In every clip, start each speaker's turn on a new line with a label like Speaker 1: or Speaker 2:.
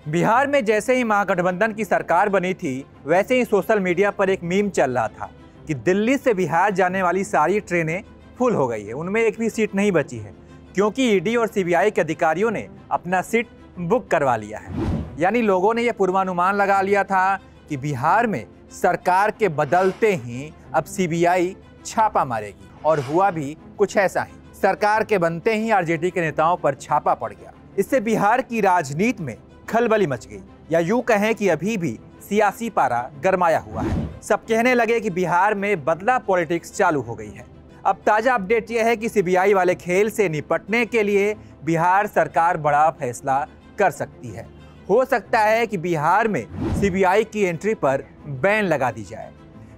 Speaker 1: बिहार में जैसे ही महागठबंधन की सरकार बनी थी, वैसे ही सोशल मीडिया पर एक मीम चल रहा था कि दिल्ली से बिहार जाने वाली सारी ट्रेनें फुल हो गई है, उनमें एक भी सीट नहीं बची है, क्योंकि ईडी और सीबीआई के अधिकारियों ने अपना सीट बुक करवा लिया है। यानी लोगों ने यह पूर्वानुमान लगा लिया था कि बिहार में सरकार के बदलते ही अब सीबीआई छापा मारेगी, और हुआ भी कुछ ऐसा ही। सरकार के बनते ही आरजेडी के नेताओं पर छापा पड़ गया। इससे बिहार की राजनीति में खलबली मच गई, या यूं कहें कि अभी भी सियासी पारा गरमाया हुआ है। सब कहने लगे कि बिहार में बदला पॉलिटिक्स चालू हो गई है। अब ताजा अपडेट यह है कि सीबीआई वाले खेल से निपटने के लिए बिहार सरकार बड़ा फैसला कर सकती है। हो सकता है कि बिहार में सीबीआई की एंट्री पर बैन लगा दी जाए।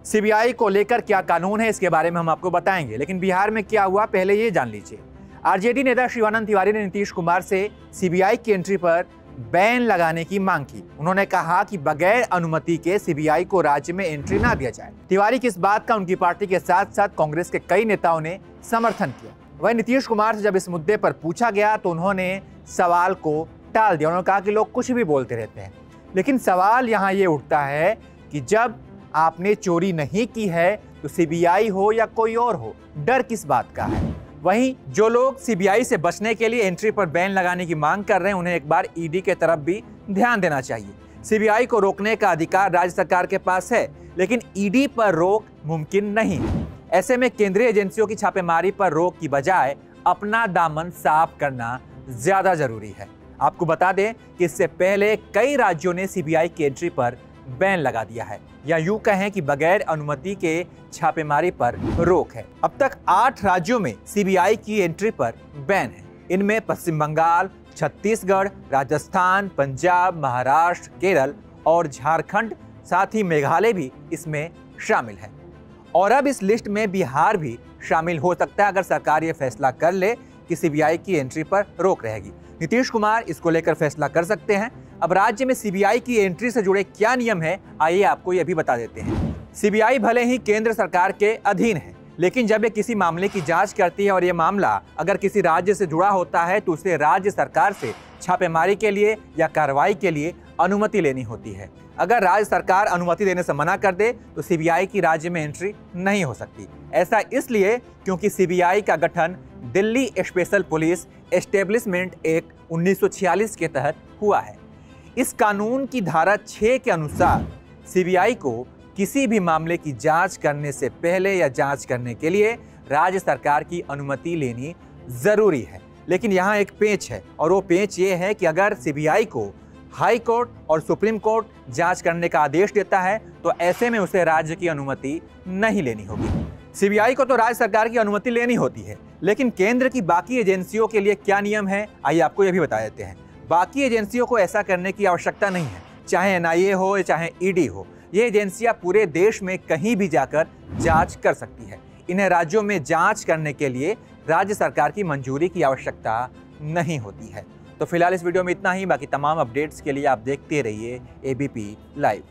Speaker 1: सीबीआई को लेकर क्या कानून है, इसके बारे में हम आपको बताएंगे, लेकिन बिहार में क्या हुआ पहले ये जान लीजिए। आरजेडी नेता शिवानंद तिवारी ने नीतीश कुमार से सीबीआई की एंट्री पर बैन लगाने की मांग की। उन्होंने कहा कि बगैर अनुमति के सीबीआई को राज्य में एंट्री ना दिया जाए। तिवारी की इस बात का उनकी पार्टी के साथ साथ कांग्रेस के कई नेताओं ने समर्थन किया। वहीं नीतीश कुमार से जब इस मुद्दे पर पूछा गया तो उन्होंने सवाल को टाल दिया। उन्होंने कहा कि लोग कुछ भी बोलते रहते हैं, लेकिन सवाल यहाँ ये उठता है कि जब आपने चोरी नहीं की है तो सीबीआई हो या कोई और हो, डर किस बात का है। वहीं जो लोग सीबीआई से बचने के लिए एंट्री पर बैन लगाने की मांग कर रहे हैं, उन्हें एक बार ईडी के तरफ भी ध्यान देना चाहिए। सीबीआई को रोकने का अधिकार राज्य सरकार के पास है, लेकिन ईडी पर रोक मुमकिन नहीं है। ऐसे में केंद्रीय एजेंसियों की छापेमारी पर रोक की बजाय अपना दामन साफ करना ज्यादा जरूरी है। आपको बता दें कि इससे पहले कई राज्यों ने सीबीआई की एंट्री पर बैन लगा दिया है, या यूं कहें कि बगैर अनुमति के छापेमारी पर रोक है। अब तक 8 राज्यों में सीबीआई की एंट्री पर बैन है। इनमें पश्चिम बंगाल, छत्तीसगढ़, राजस्थान, पंजाब, महाराष्ट्र, केरल और झारखंड, साथ ही मेघालय भी इसमें शामिल है। और अब इस लिस्ट में बिहार भी शामिल हो सकता है, अगर सरकार ये फैसला कर ले कि सीबीआई की एंट्री पर रोक रहेगी। नीतीश कुमार इसको लेकर फैसला कर सकते हैं। अब राज्य में सीबीआई की एंट्री से जुड़े क्या नियम है, आइए आपको ये भी बता देते हैं। सीबीआई भले ही केंद्र सरकार के अधीन है, लेकिन जब ये किसी मामले की जांच करती है और ये मामला अगर किसी राज्य से जुड़ा होता है तो उसे राज्य सरकार से छापेमारी के लिए या कार्रवाई के लिए अनुमति लेनी होती है। अगर राज्य सरकार अनुमति देने से मना कर दे तो सीबीआई की राज्य में एंट्री नहीं हो सकती। ऐसा इसलिए क्योंकि सीबीआई का गठन Delhi special police establishment act 1946 के तहत हुआ है। इस कानून की धारा 6 के अनुसार सीबीआई को किसी भी मामले की जांच करने से पहले या जांच करने के लिए राज्य सरकार की अनुमति लेनी जरूरी है। लेकिन यहाँ एक पेंच है, और वो पेंच ये है कि अगर सीबीआई को हाई कोर्ट और सुप्रीम कोर्ट जांच करने का आदेश देता है तो ऐसे में उसे राज्य की अनुमति नहीं लेनी होगी। सीबीआई को तो राज्य सरकार की अनुमति लेनी होती है, लेकिन केंद्र की बाकी एजेंसियों के लिए क्या नियम है, आइए आपको ये भी बता देते हैं। बाकी एजेंसियों को ऐसा करने की आवश्यकता नहीं है, चाहे एनआईए हो या चाहे ईडी हो। ये एजेंसियां पूरे देश में कहीं भी जाकर जांच कर सकती है। इन्हें राज्यों में जांच करने के लिए राज्य सरकार की मंजूरी की आवश्यकता नहीं होती है। तो फिलहाल इस वीडियो में इतना ही। बाकी तमाम अपडेट्स के लिए आप देखते रहिए एबीपी लाइव।